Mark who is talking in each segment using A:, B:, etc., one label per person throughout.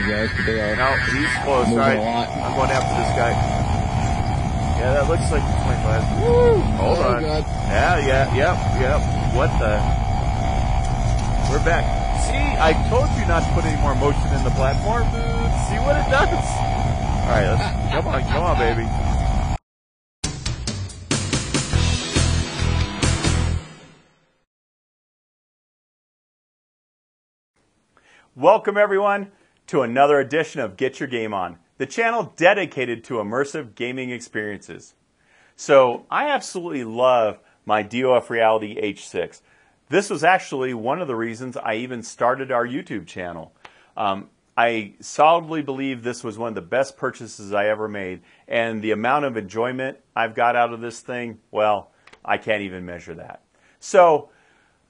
A: guys, but they are.
B: No, he's close. All right, I'm going after this guy. Yeah, that looks like 25. Woo! Hold on.
A: God.
B: Yep. What the? We're back. See, I told you not to put any more motion in the platform. See what it does. All right, let's come on, baby. Welcome everyone to another edition of Get Your Game On, the channel dedicated to immersive gaming experiences. So I absolutely love my DOF Reality H6. This was actually one of the reasons I even started our YouTube channel. I solidly believe this was one of the best purchases I ever made, and the amount of enjoyment I've got out of this thing, well, I can't even measure that. So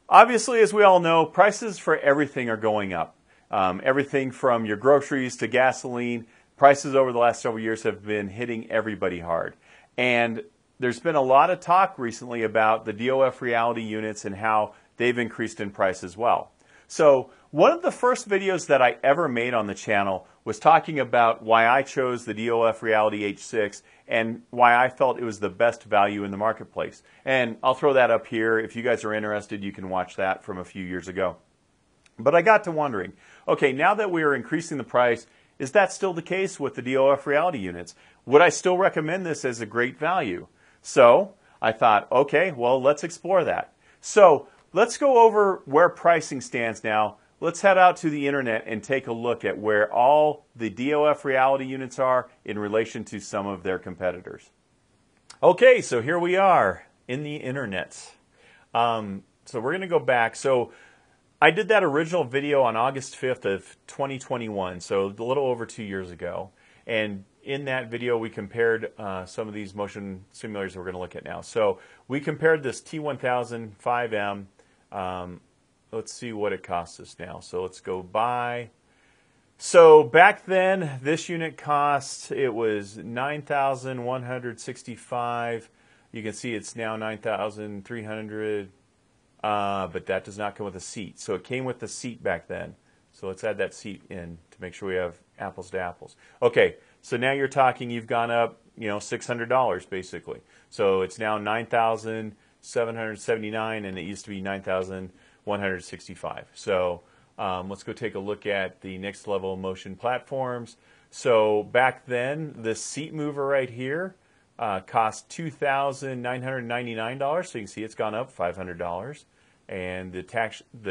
B: obviously, as we all know, prices for everything are going up. Everything from your groceries to gasoline, prices over the last several years have been hitting everybody hard. And there's been a lot of talk recently about the DOF Reality units and how they've increased in price as well. So one of the first videos that I ever made on the channel was talking about why I chose the DOF Reality H6 and why I felt it was the best value in the marketplace. And I'll throw that up here. If you guys are interested, you can watch that from a few years ago. But I got to wondering, okay, now that we are increasing the price, is that still the case with the DOF Reality units? Would I still recommend this as a great value? So I thought, okay, well, let's explore that. So let's go over where pricing stands now. Let's head out to the internet and take a look at where all the DOF Reality units are in relation to some of their competitors. Okay, so here we are in the internet. So we're going to go back. So I did that original video on August 5th of 2021, so a little over 2 years ago. And in that video, we compared some of these motion simulators that we're going to look at now. So we compared this T1000 5M. Let's see what it costs us now. So let's go buy. So back then, this unit cost, it was $9,165. You can see it's now $9,300. But that does not come with a seat. So it came with the seat back then. So let's add that seat in to make sure we have apples to apples. Okay, so now you're talking, you've gone up, $600 basically. So it's now $9,779, and it used to be $9,165. So let's go take a look at the next level motion platforms. So back then, the seat mover right here cost $2,999. So you can see it's gone up $500. And the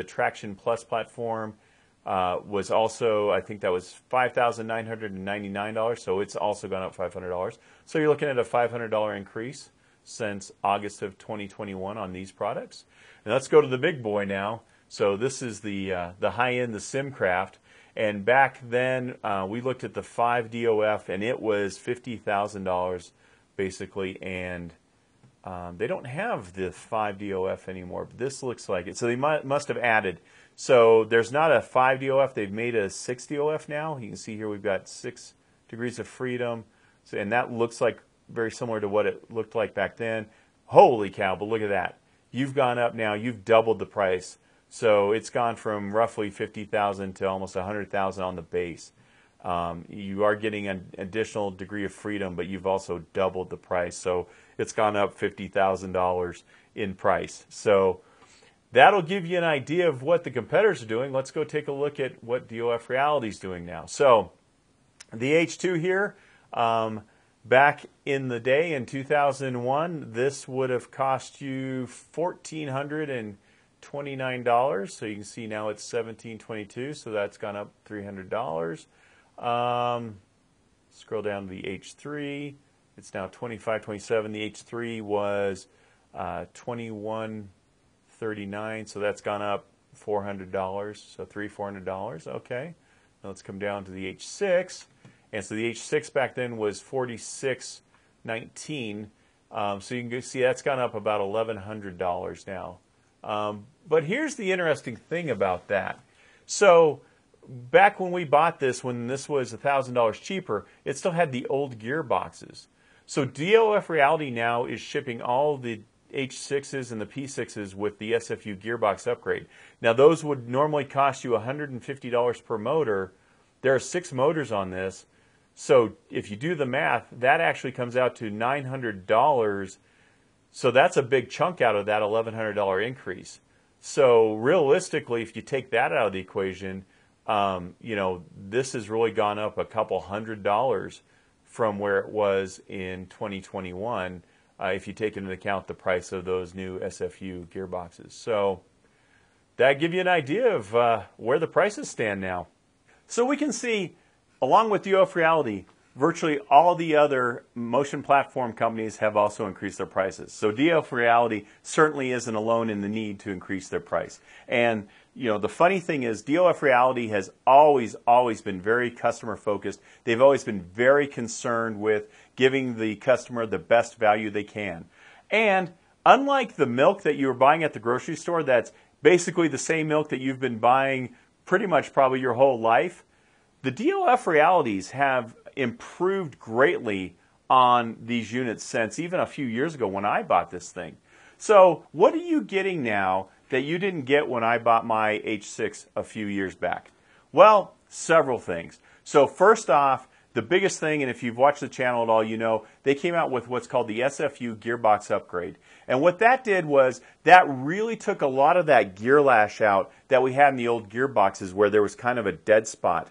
B: Traction Plus platform was also, I think that was $5,999. So it's also gone up $500. So you're looking at a $500 increase since August of 2021 on these products. And let's go to the big boy now. So this is the high-end, the SimCraft. And back then, we looked at the 5DOF, and it was $50,000 basically, and they don't have the 5DOF anymore, but this looks like it. So they must have added. So there's not a 5DOF, they've made a 6DOF now. You can see here we've got 6 degrees of freedom, so, and that looks like very similar to what it looked like back then. Holy cow, but look at that. You've gone up now, you've doubled the price. So it's gone from roughly $50,000 to almost $100,000 on the base. You are getting an additional degree of freedom, but you've also doubled the price. So it's gone up $50,000 in price. So that'll give you an idea of what the competitors are doing. Let's go take a look at what DOF Reality is doing now. So the H2 here, back in the day in 2001, this would have cost you $1,429. So you can see now it's $1,722. So that's gone up $300. Scroll down to the H3. It's now $2,527. The H3 was $2,139, so that's gone up $400. So $400. Okay. Now let's come down to the H6, and so the H6 back then was $4,619. So you can see that's gone up about $1,100 now. But here's the interesting thing about that. So back when we bought this, when this was $1,000 cheaper, it still had the old gearboxes. So DOF Reality now is shipping all the H6s and the P6s with the SFU gearbox upgrade. Now those would normally cost you $150 per motor, there are 6 motors on this. So if you do the math, that actually comes out to $900. So that's a big chunk out of that $1,100 increase. So realistically, if you take that out of the equation, this has really gone up a couple $100 from where it was in 2021, if you take into account the price of those new SFU gearboxes. So that gives you an idea of where the prices stand now. So we can see, along with DOF Reality, virtually all the other motion platform companies have also increased their prices. So DOF Reality certainly isn't alone in the need to increase their price. And the funny thing is, DOF Reality has always been very customer focused. They've always been very concerned with giving the customer the best value they can. And unlike the milk that you were buying at the grocery store, that's basically the same milk that you've been buying pretty much probably your whole life, the DOF Realities have improved greatly on these units since even a few years ago when I bought this thing. So what are you getting now that you didn't get when I bought my H6 a few years back? Well, several things. So first off, the biggest thing, and if you've watched the channel at all, you know, they came out with what's called the SFU gearbox upgrade. And what that did was that really took a lot of that gear lash out that we had in the old gearboxes where there was kind of a dead spot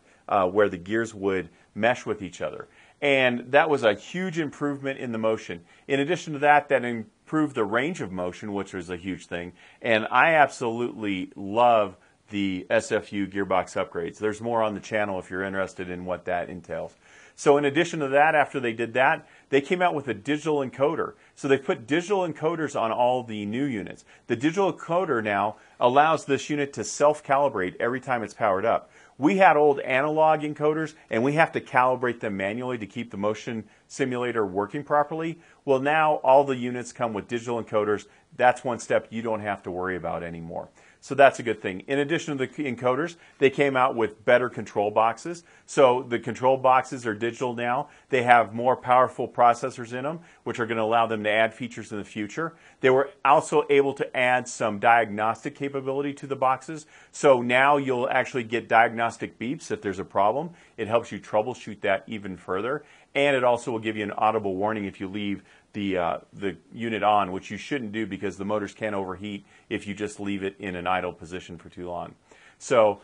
B: where the gears would mesh with each other. And that was a huge improvement in the motion. In addition to that, that improved the range of motion, which was a huge thing. And I absolutely love the SFU gearbox upgrades. There's more on the channel if you're interested in what that entails. So in addition to that, after they did that, they came out with a digital encoder. So they put digital encoders on all the new units. The digital encoder now allows this unit to self-calibrate every time it's powered up. We had old analog encoders, and we have to calibrate them manually to keep the motion simulator working properly. Well, now all the units come with digital encoders. That's one step you don't have to worry about anymore. So that's a good thing. In addition to the encoders, they came out with better control boxes. So the control boxes are digital now. They have more powerful processors in them, which are going to allow them to add features in the future. They were also able to add some diagnostic capability to the boxes. So now you'll actually get diagnostic beeps if there's a problem. It helps you troubleshoot that even further. And it also will give you an audible warning if you leave the unit on, which you shouldn't do because the motors can overheat if you just leave it in an idle position for too long. So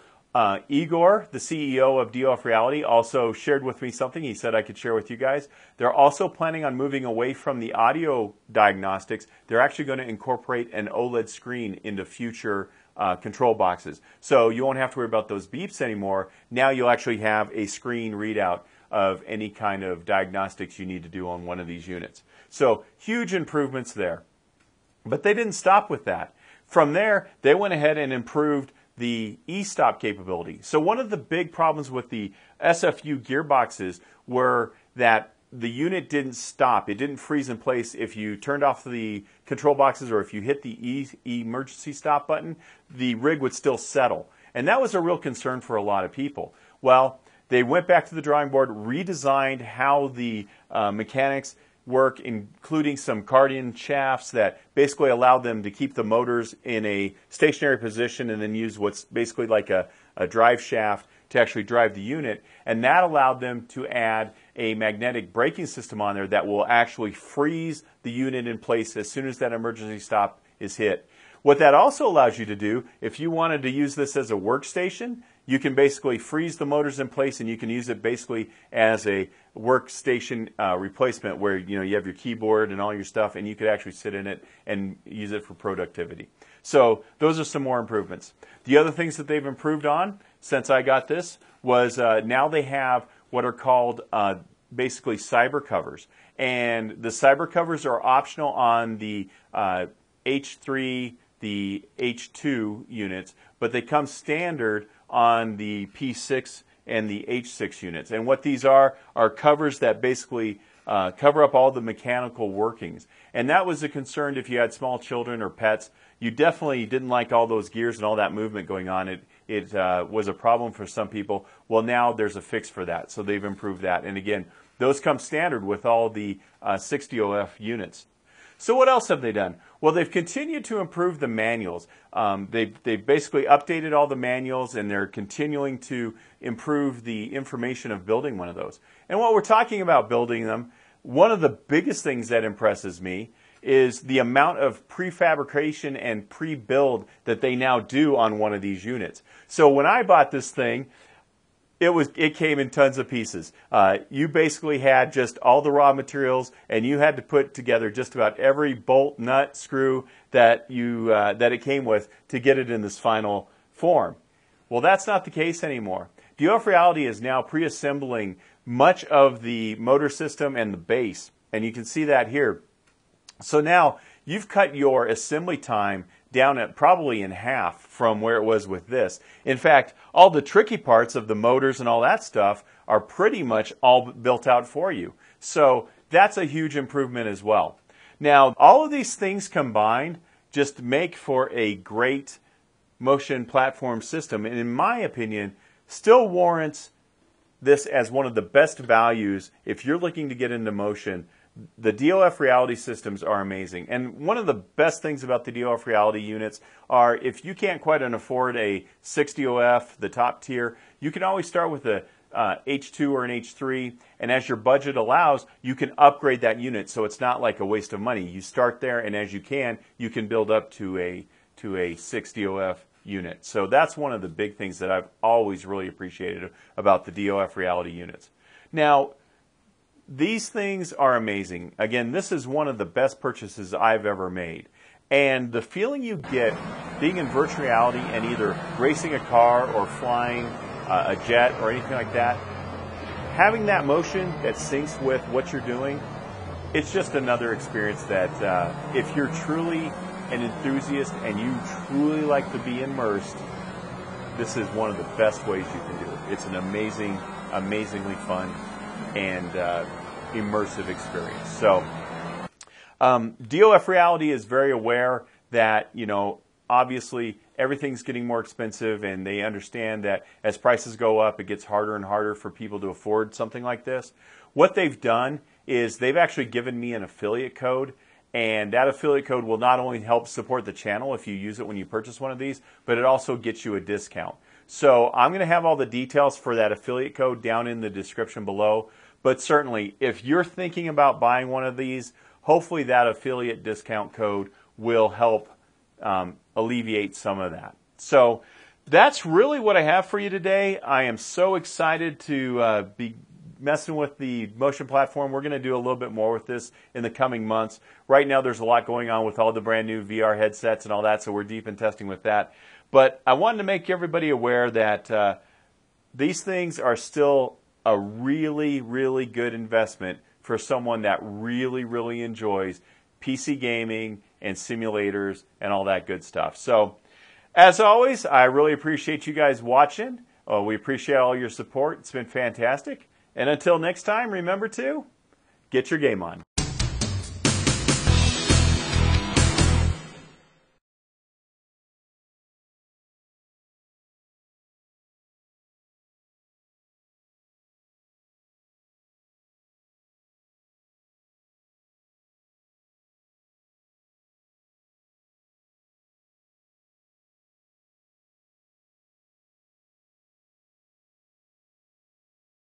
B: Igor, the CEO of DOF Reality, also shared with me something he said I could share with you guys. They're also planning on moving away from the audio diagnostics. They're actually going to incorporate an OLED screen into future control boxes. So you won't have to worry about those beeps anymore. Now you'll actually have a screen readout of any kind of diagnostics you need to do on one of these units. So huge improvements there. But they didn't stop with that. From there, they went ahead and improved the e-stop capability. So one of the big problems with the SFU gearboxes were that the unit didn't stop. It didn't freeze in place if you turned off the control boxes or if you hit the emergency stop button, the rig would still settle. And that was a real concern for a lot of people. Well, they went back to the drawing board, redesigned how the mechanics work, including some cardan shafts that basically allowed them to keep the motors in a stationary position and then use what's basically like a drive shaft to actually drive the unit. And that allowed them to add a magnetic braking system on there that will actually freeze the unit in place as soon as that emergency stop is hit. What that also allows you to do, if you wanted to use this as a workstation, you can basically freeze the motors in place and you can use it basically as a workstation replacement where you have your keyboard and all your stuff and you could actually sit in it and use it for productivity. So those are some more improvements. The other things that they've improved on since I got this was now they have what are called basically cyber covers. And the cyber covers are optional on the H3, the H2 units, but they come standard on the P6 and the H6 units. And what these are covers that basically cover up all the mechanical workings. And that was a concern if you had small children or pets. You definitely didn't like all those gears and all that movement going on. It was a problem for some people. Well, now there's a fix for that, so they've improved that. And again, those come standard with all the 6DOF units. So what else have they done? Well, they've continued to improve the manuals. They've basically updated all the manuals, and they're continuing to improve the information of building one of those. And while we're talking about building them, one of the biggest things that impresses me is the amount of prefabrication and pre-build that they now do on one of these units. So when I bought this thing, it came in tons of pieces. You basically had just all the raw materials, and you had to put together just about every bolt, nut, screw that it came with to get it in this final form. Well, that's not the case anymore. DOF Reality is now pre-assembling much of the motor system and the base, and you can see that here. So now you've cut your assembly time down at probably in half from where it was with this. In fact, all the tricky parts of the motors and all that stuff are pretty much all built out for you. So that's a huge improvement as well. Now, all of these things combined just make for a great motion platform system, and in my opinion, still warrants this as one of the best values if you're looking to get into motion. The DOF Reality systems are amazing. And one of the best things about the DOF Reality units are if you can't quite afford a 60OF, the top tier, you can always start with a H2 or an H3, and as your budget allows, you can upgrade that unit so it's not like a waste of money. You start there, and as you can build up to a 60OF unit. So that's one of the big things that I've always really appreciated about the DOF Reality units. Now, these things are amazing. Again, this is one of the best purchases I've ever made. And the feeling you get being in virtual reality and either racing a car or flying a jet or anything like that, having that motion that syncs with what you're doing, it's just another experience that if you're truly an enthusiast and you truly like to be immersed, this is one of the best ways you can do it. It's an amazingly fun and immersive experience. So DOF Reality is very aware that, obviously everything's getting more expensive, and they understand that as prices go up, it gets harder and harder for people to afford something like this. What they've done is they've actually given me an affiliate code, and that affiliate code will not only help support the channel if you use it when you purchase one of these, but it also gets you a discount. So I'm going to have all the details for that affiliate code down in the description below. But certainly, if you're thinking about buying one of these, hopefully that affiliate discount code will help alleviate some of that. So that's really what I have for you today. I am so excited to be messing with the motion platform. We're going to do a little bit more with this in the coming months. Right now there's a lot going on with all the brand new VR headsets and all that, so we're deep in testing with that. But I wanted to make everybody aware that these things are still a really, really good investment for someone that really enjoys PC gaming and simulators and all that good stuff. So, as always, I really appreciate you guys watching. We appreciate all your support. It's been fantastic. And until next time, remember to get your game on.